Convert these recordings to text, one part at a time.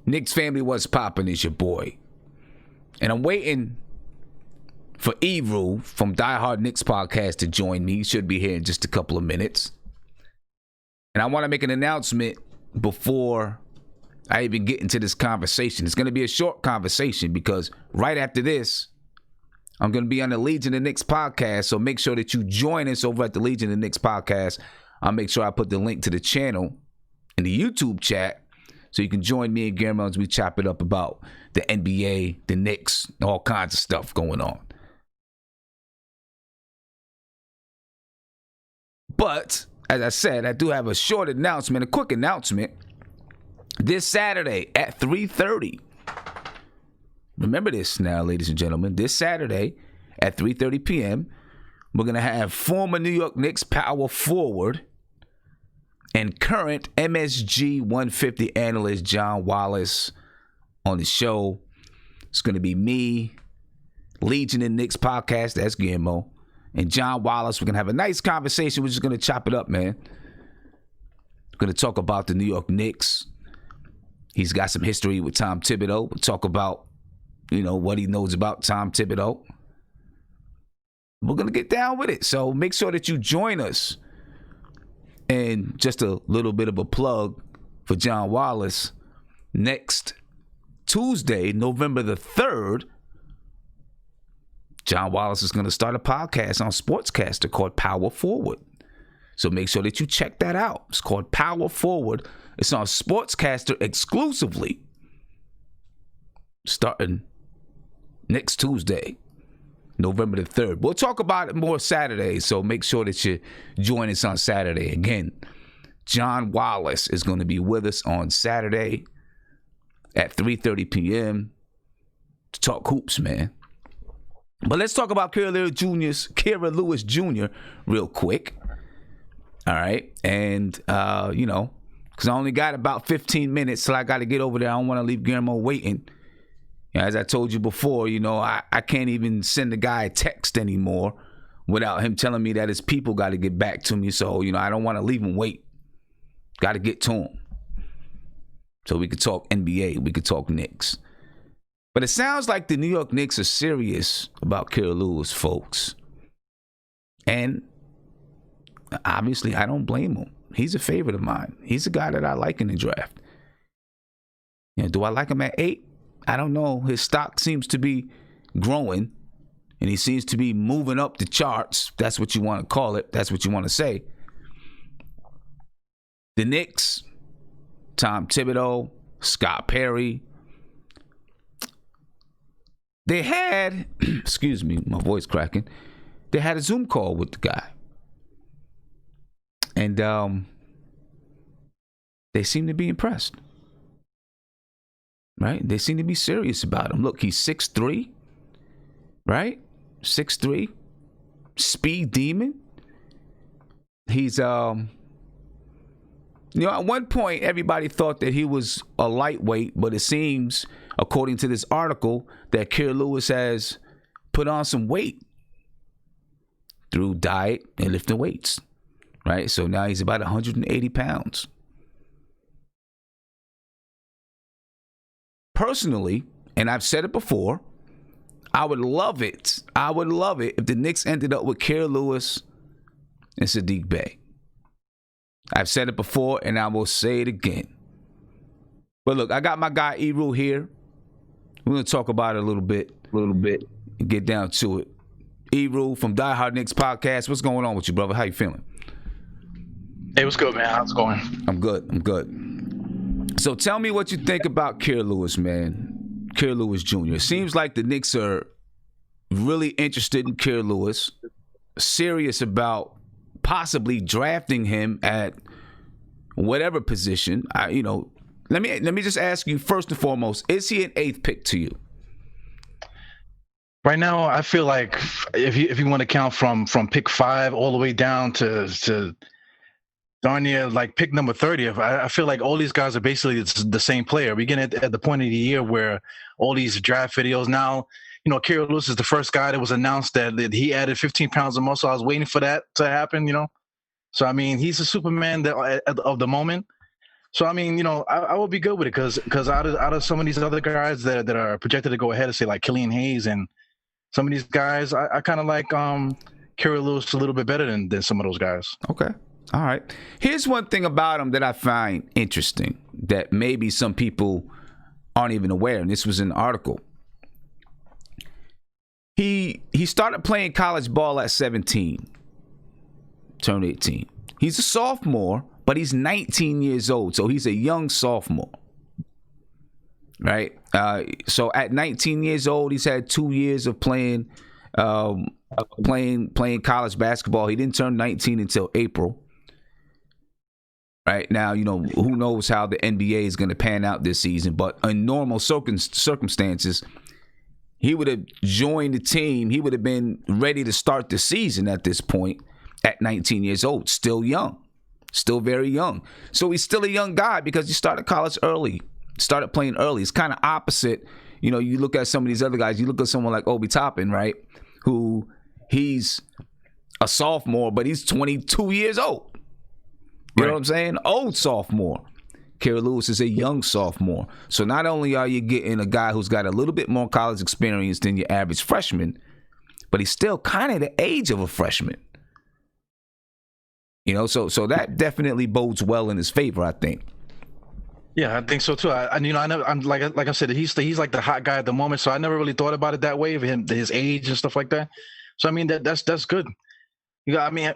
Knicks family, what's poppin'? Is your boy. And I'm waiting for Ebru from Die Hard Knicks podcast to join me. He should be here in just a couple of minutes. And I want to make an announcement before I even get into this conversation. It's going to be a short conversation because right after this, I'm going to be on the Legion of Knicks podcast. So make sure that you join us over at the Legion of Knicks podcast. I'll make sure I put the link to the channel in the YouTube chat so you can join me and Guillermo as we chop it up about the NBA, the Knicks, all kinds of stuff going on. But, as I said, I do have a short announcement, a quick announcement. This Saturday at 3:30. Remember this now, ladies and gentlemen. This Saturday at 3:30 p.m., we're going to have former New York Knicks power forward and current MSG 150 analyst John Wallace on the show. It's going to be me, Legion and Knicks podcast, that's Guillermo, and John Wallace. We're going to have a nice conversation. We're just going to chop it up, man. We're going to talk about the New York Knicks. He's got some history with Tom Thibodeau. We'll talk about, what he knows about Tom Thibodeau. We're going to get down with it. So make sure that you join us. And just a little bit of a plug for John Wallace. Next Tuesday, November the 3rd, John Wallace is going to start a podcast on Sportscaster called Power Forward. So make sure that you check that out. It's called Power Forward. It's on Sportscaster exclusively. Starting next Tuesday, November the 3rd. We'll talk about it more Saturday, so make sure that you join us on Saturday. Again, John Wallace is going to be with us on Saturday at 3:30 p.m. to talk hoops, man. But let's talk about Kira Lewis Jr. real quick. All right. And, because I only got about 15 minutes till I got to get over there. I don't want to leave Guillermo waiting. As I told you before, I can't even send the guy a text anymore without him telling me that his people got to get back to me. So, I don't want to leave him wait. Got to get to him. So we could talk NBA. We could talk Knicks. But it sounds like the New York Knicks are serious about Kira Lewis, folks. And obviously, I don't blame him. He's a favorite of mine. He's a guy that I like in the draft. Do I like him at 8? I don't know. His stock seems to be growing, and he seems to be moving up the charts. That's what you want to call it. That's what you want to say. The Knicks, Tom Thibodeau, Scott Perry, they had, excuse me, my voice cracking. They had a Zoom call with the guy. And they seem to be impressed. Right? They seem to be serious about him. Look, he's 6'3", right? 6'3", speed demon. He's, at one point, everybody thought that he was a lightweight, but it seems, according to this article, that Kira Lewis has put on some weight through diet and lifting weights, right? So now he's about 180 pounds. Personally, and I've said it before, I would love it if the Knicks ended up with Kira Lewis and Saddiq Bey. I've said it before, and I will say it again. But look, I got my guy Eru here. We're going to talk about it a little bit, and get down to it. Eru from Die Hard Knicks podcast. What's going on with you, brother? How you feeling? Hey, what's good, man? How's it going? I'm good. So tell me what you think about Kira Lewis, man. Kira Lewis Jr. It seems like the Knicks are really interested in Kira Lewis, serious about possibly drafting him at whatever position. Let me just ask you first and foremost: is he an 8th pick to you? Right now, I feel like if you want to count from pick 5 all the way down to darn near like pick number 30, I feel like all these guys are basically the same player. We get at the point of the year where all these draft videos now, Kira Lewis is the first guy that was announced that he added 15 pounds of muscle. I was waiting for that to happen, So, I mean, he's a Superman of the moment. So I mean, I would be good with it because out of some of these other guys that are projected to go ahead and say like Killian Hayes and some of these guys, I kind of like Kerry Lewis a little bit better than some of those guys. Okay. All right. Here's one thing about him that I find interesting that maybe some people aren't even aware, and this was in the article. He started playing college ball at 17, turned 18. He's a sophomore, but he's 19 years old, so he's a young sophomore, right? So at 19 years old, he's had 2 years of playing college basketball. He didn't turn 19 until April. Right now, who knows how the NBA is going to pan out this season, but in normal circumstances, he would have joined the team. He would have been ready to start the season at this point at 19 years old, still young, still very young. So he's still a young guy because he started college early, started playing early. It's kind of opposite. You look at some of these other guys, you look at someone like Obi Toppin, right, who he's a sophomore, but he's 22 years old. You know what I'm saying? Old sophomore. Kerry Lewis is a young sophomore. So not only are you getting a guy who's got a little bit more college experience than your average freshman, but he's still kind of the age of a freshman. So that definitely bodes well in his favor, I think. Yeah, I think so too. I never. I'm like I said, he's like the hot guy at the moment. So I never really thought about it that way of him, his age and stuff like that. So I mean, that's good. I mean,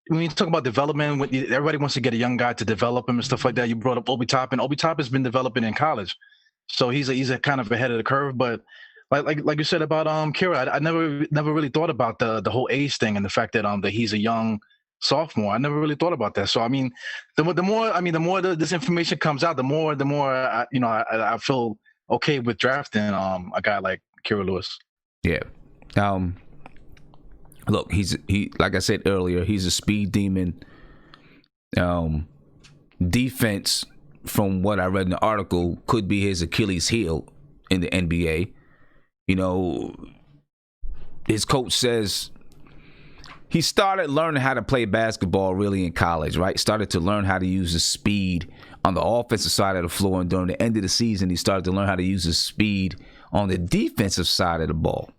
when you talk about development, everybody wants to get a young guy to develop him and stuff like that. You brought up Obi Toppin. Obi Toppin's been developing in college, so he's a kind of ahead of the curve. But like you said about Kira, I never really thought about the whole age thing and the fact that he's a young sophomore. I never really thought about that. So I mean, the more this information comes out, the more I feel okay with drafting a guy like Kira Lewis. Yeah. Look, he like I said earlier, he's a speed demon. Defense, from what I read in the article, could be his Achilles heel in the NBA. His coach says he started learning how to play basketball really in college, right? Started to learn how to use his speed on the offensive side of the floor, and during the end of the season, he started to learn how to use his speed on the defensive side of the ball,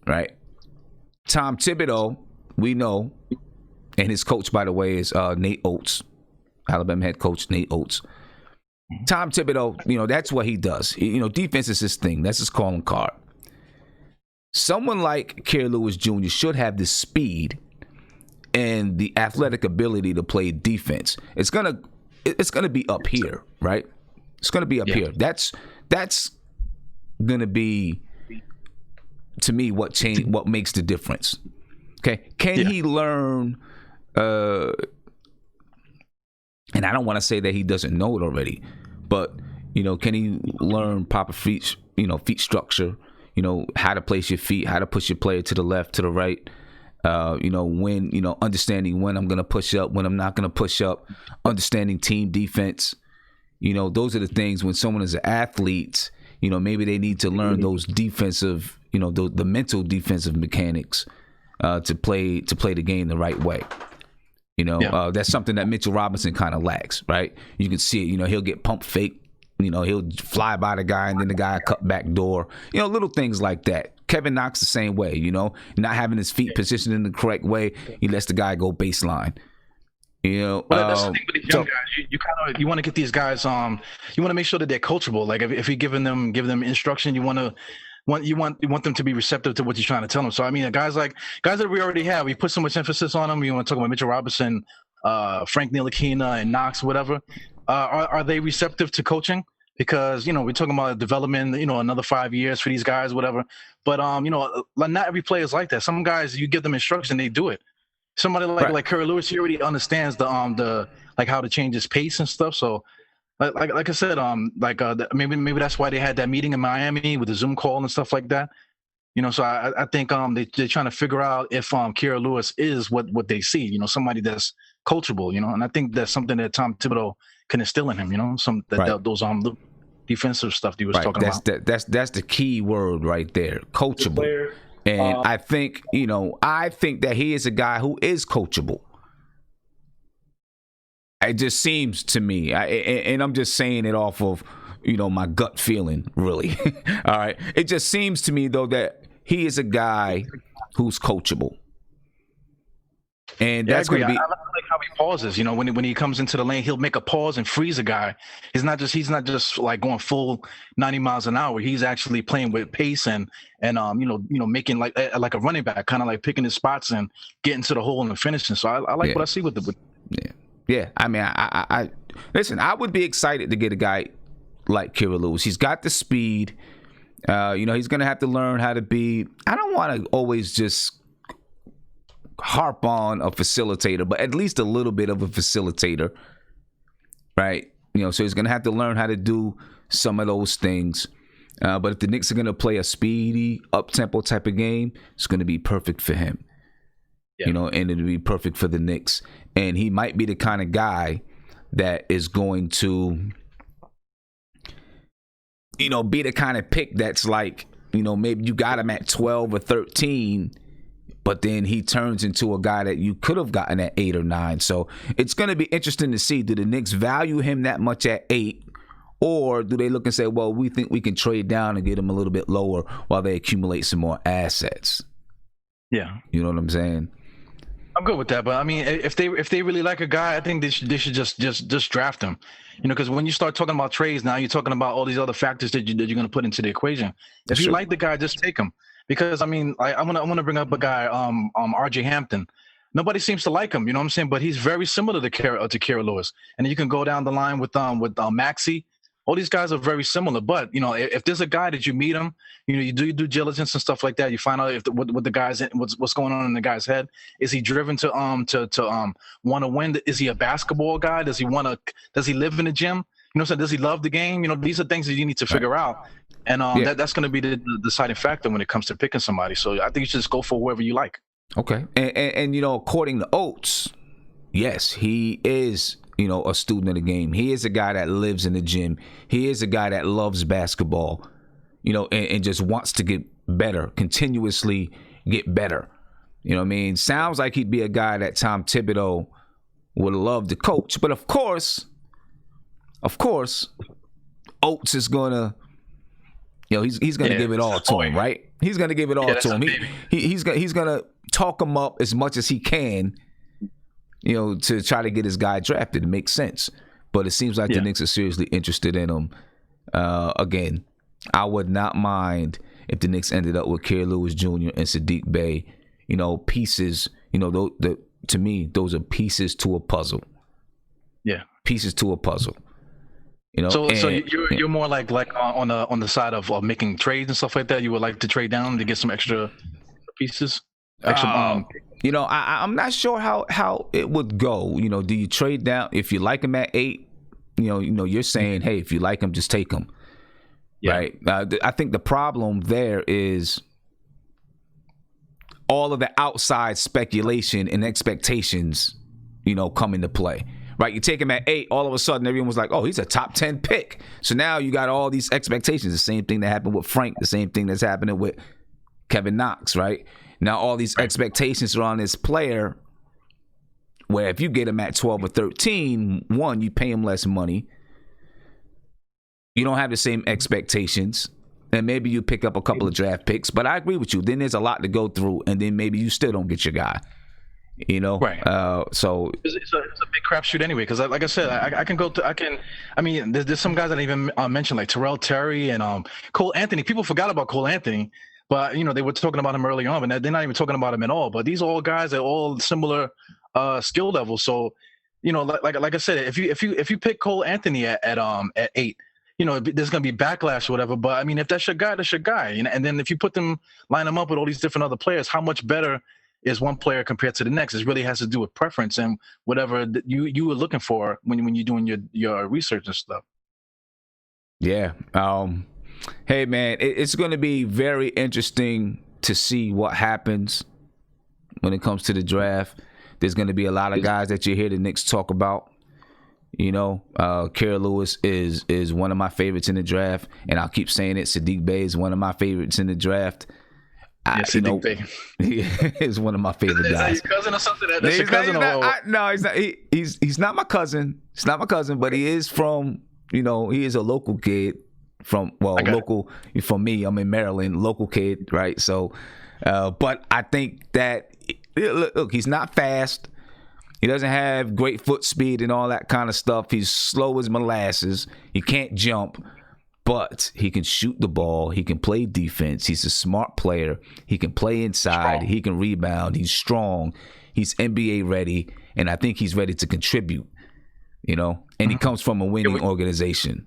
right? Tom Thibodeau, we know, and his coach, by the way, is Nate Oates, Alabama head coach Nate Oates. Tom Thibodeau, that's what he does. Defense is his thing. That's his calling card. Someone like Kerry Lewis Jr. should have the speed and the athletic ability to play defense. It's gonna be up here, right? It's gonna be up here. That's gonna be, to me, what makes the difference. Okay, can he learn? And I don't want to say that he doesn't know it already, but can he learn proper feet structure? How to place your feet, how to push your player to the left, to the right. When understanding when I'm gonna push up, when I'm not gonna push up, understanding team defense. Those are the things when someone is an athlete. Maybe they need to learn those defensive, the mental defensive mechanics to play the game the right way. That's something that Mitchell Robinson kind of lacks, right? You can see it. He'll get pump fake. He'll fly by the guy and then the guy cut back door. Little things like that. Kevin Knox the same way. Not having his feet positioned in the correct way, he lets the guy go baseline. Well, that's the thing with these young guys. You want to get these guys. You want to make sure that they're coachable. Like if you're giving them instruction, you want them to be receptive to what you're trying to tell them. So I mean, guys that we already have, we put so much emphasis on them. You want to talk about Mitchell Robinson, Frank Ntilikina, and Knox, whatever. Are they receptive to coaching? Because we're talking about development. Another 5 years for these guys, whatever. But not every player is like that. Some guys, you give them instruction, they do it. Somebody like Kerry Lewis, he already understands the like how to change his pace and stuff. So, like I said, maybe that's why they had that meeting in Miami with the Zoom call and stuff like that. So I think they're trying to figure out if Kerry Lewis is what they see. Somebody that's coachable. And I think that's something that Tom Thibodeau can instill in him. Those the defensive stuff that he was talking about. That's the key word right there, coachable. And I think that he is a guy who is coachable. It just seems to me, and I'm just saying it off of, my gut feeling, really. All right. It just seems to me, though, that he is a guy who's coachable. And that's going to be. I like how he pauses. When he comes into the lane, he'll make a pause and freeze a guy. He's not just like going full 90 miles an hour. He's actually playing with pace and making like a running back, kind of like picking his spots and getting to the hole and finishing. So I like what I see with the. Yeah. I mean, I listen. I would be excited to get a guy like Kira Lewis. He's got the speed. He's going to have to learn how to be. I don't want to always just harp on a facilitator, but at least a little bit of a facilitator, right? So he's going to have to learn how to do some of those things. But if the Knicks are going to play a speedy, up-tempo type of game, it's going to be perfect for him. Yeah. And it'll be perfect for the Knicks. And he might be the kind of guy that is going to, be the kind of pick that's like, maybe you got him at 12 or 13, but then he turns into a guy that you could have gotten at 8 or 9. So it's going to be interesting to see, do the Knicks value him that much at 8? Or do they look and say, well, we think we can trade down and get him a little bit lower while they accumulate some more assets? Yeah. You know what I'm saying? I'm good with that, but I mean, if they really like a guy, I think they should just draft him. Because when you start talking about trades, now you're talking about all these other factors that you're going to put into the equation. If you like the guy, just take him. Because I mean, I'm gonna bring up a guy, RJ Hampton. Nobody seems to like him, you know what I'm saying? But he's very similar to Kira Lewis. And you can go down the line with Maxey. All these guys are very similar. But if there's a guy that you meet him, you do due diligence and stuff like that. You find out what the guy's what's going on in the guy's head. Is he driven to want to win? Is he a basketball guy? Does he live in the gym? So does he love the game? these are things that you need to figure out. And that's going to be the deciding factor when it comes to picking somebody. So I think you should just go for whoever you like. Okay. And according to Oates, yes, he is, a student of the game. He is a guy that lives in the gym. He is a guy that loves basketball, and just wants to get better, continuously get better. You know what I mean? Sounds like he'd be a guy that Tom Thibodeau would love to coach. But of course, Oates is going to, he's going to give it all to him, right? He's going to give it all to him. He's going to talk him up as much as he can, to try to get his guy drafted. It makes sense. But it seems like the Knicks are seriously interested in him. Again, I would not mind if the Knicks ended up with Kira Lewis Jr. and Saddiq Bey. Pieces, to me, those are pieces to a puzzle. Yeah. Pieces to a puzzle. So you're more like on the side of making trades and stuff like that. You would like to trade down to get some extra pieces. I'm not sure how it would go. Do you trade down if you like him at 8? You're saying, hey, if you like him, just take him. Yeah. Right. I think the problem there is all of the outside speculation and expectations, come into play. Right, you take him at 8, all of a sudden everyone was like, oh, he's a top 10 pick. So now you got all these expectations. The same thing that happened with Frank, the same thing that's happening with Kevin Knox, right? Now all these expectations are on this player where if you get him at 12 or 13, one, you pay him less money. You don't have the same expectations. And maybe you pick up a couple of draft picks. But I agree with you. Then there's a lot to go through. And then maybe you still don't get your guy. Right. So it's a big crapshoot anyway. Because like I said, I can go to there's some guys that I even mentioned like Terrell Terry and Cole Anthony. People forgot about Cole Anthony, but they were talking about him early on, but they're not even talking about him at all. But these are all guys that are all similar skill levels. So like I said, if you pick Cole Anthony at 8. There's going to be backlash or whatever. But, if that's your guy, that's your guy. And then if you line them up with all these different other players, how much better is one player compared to the next? It really has to do with preference and whatever you were looking for when you're doing your research and stuff. Yeah. Hey, man, it's going to be very interesting to see what happens when it comes to the draft. There's going to be a lot of guys that you hear the Knicks talk about. Kira Lewis is one of my favorites in the draft, and I'll keep saying it. Saddiq Bey is one of my favorites in the draft. Saddiq Bey. He is one of my favorite Is that guys. your cousin or something? That's your cousin? No, he's not. He's not my cousin. He's not my cousin, but he is from, he is a local kid from, local from me. I'm in Maryland, local kid, right? So, but I think that, look, he's not fast. He doesn't have great foot speed and all that kind of stuff. He's slow as molasses. He can't jump, but he can shoot the ball. He can play defense. He's a smart player. He can play inside. He can rebound. He's strong. He's NBA ready, and I think he's ready to contribute, and he comes from a winning organization.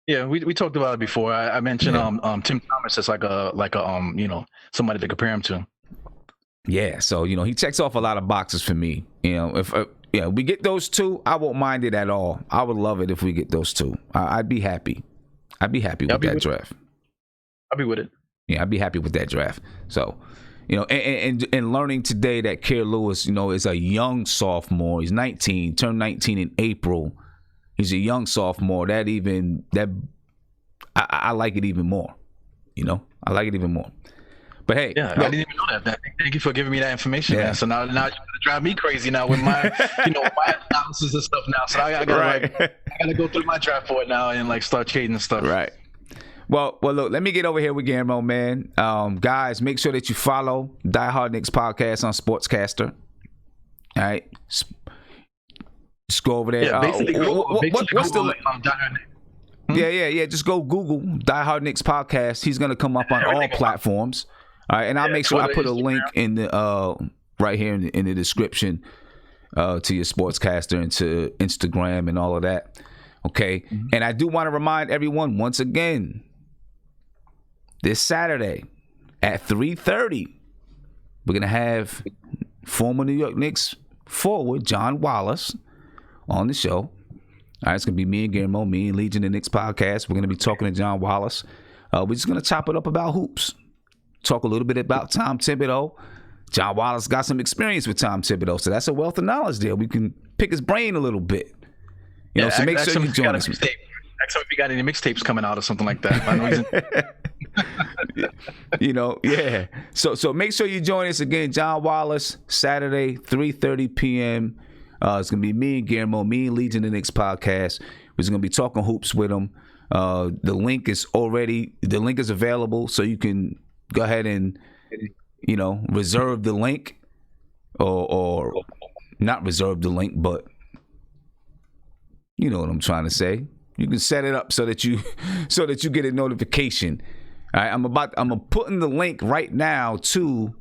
Yeah, we talked about it before. I mentioned Tim Thomas as like a somebody to compare him to. Yeah, so he checks off a lot of boxes for me. If we get those two, I won't mind it at all. I would love it if we get those two. I'd be happy. I'd be happy with that draft. I'll be with it. Yeah, I'd be happy with that draft. So, and learning today that Kerr Lewis, is a young sophomore. He's 19, turned 19 in April. He's a young sophomore. I like it even more. I like it even more. But hey, I didn't even know that. Thank you for giving me that information, man. So now you're gonna drive me crazy now with my, my analysis and stuff now. So I gotta go through my draft board now and start trading and stuff. Right. Well, look. Let me get over here with Guillermo, man. Guys, make sure that you follow Die Hard Knicks podcast on Sportscaster. All right. Just go over there. Yeah, basically, what's the link? Yeah. Just go Google Die Hard Knicks podcast. He's gonna come up on all platforms. All right, and I'll make sure I put a link in the right here in the description to your Sportscaster and to Instagram and all of that. Okay, and I do want to remind everyone once again, this Saturday at 3:30, we're gonna have former New York Knicks forward John Wallace on the show. All right, it's gonna be me and Guillermo, me and Legion of Knicks podcast. We're gonna be talking to John Wallace. We're just gonna chop it up about hoops. Talk a little bit about Tom Thibodeau. John Wallace got some experience with Tom Thibodeau, so that's a wealth of knowledge there. We can pick his brain a little bit. So make sure you join us. Ask him if you got any mixtapes coming out or something like that. I know yeah. So make sure you join us again. John Wallace, Saturday, 3:30 p.m. It's gonna be me and Guillermo, me and Legion of Knicks podcast. We're just gonna be talking hoops with him. The link is available, so you can go ahead and reserve the link, or not reserve the link, but you know what I'm trying to say. You can set it up so that you get a notification. All right, I'm putting the link right now to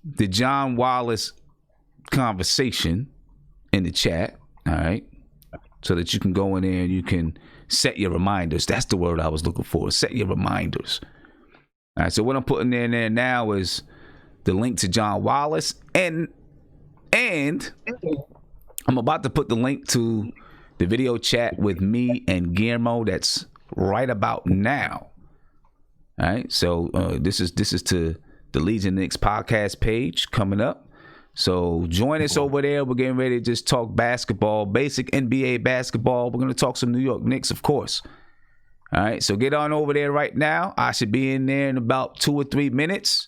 the John Wallace conversation in the chat. All right, so that you can go in there and you can set your reminders. That's the word I was looking for. Set your reminders. All right, so what I'm putting in there now is the link to John Wallace, and I'm about to put the link to the video chat with me and Guillermo. That's right about now. All right, so this is to the Legion Knicks podcast page coming up. So join us over there. We're getting ready to just talk basketball, basic NBA basketball. We're going to talk some New York Knicks, of course. All right, so get on over there right now. I should be in there in about 2 or 3 minutes.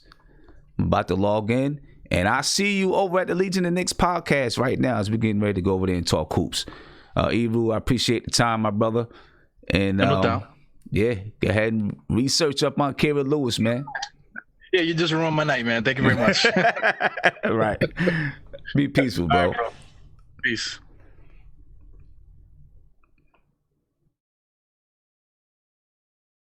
I'm about to log in, and I see you over at the Legion of Knicks podcast right now as we're getting ready to go over there and talk hoops. Evu, I appreciate the time, my brother. And no doubt. Yeah, go ahead and research up on Kerr Lewis, man. Yeah, you just ruined my night, man. Thank you very much. Right. Be peaceful, bro. All right, bro. Peace.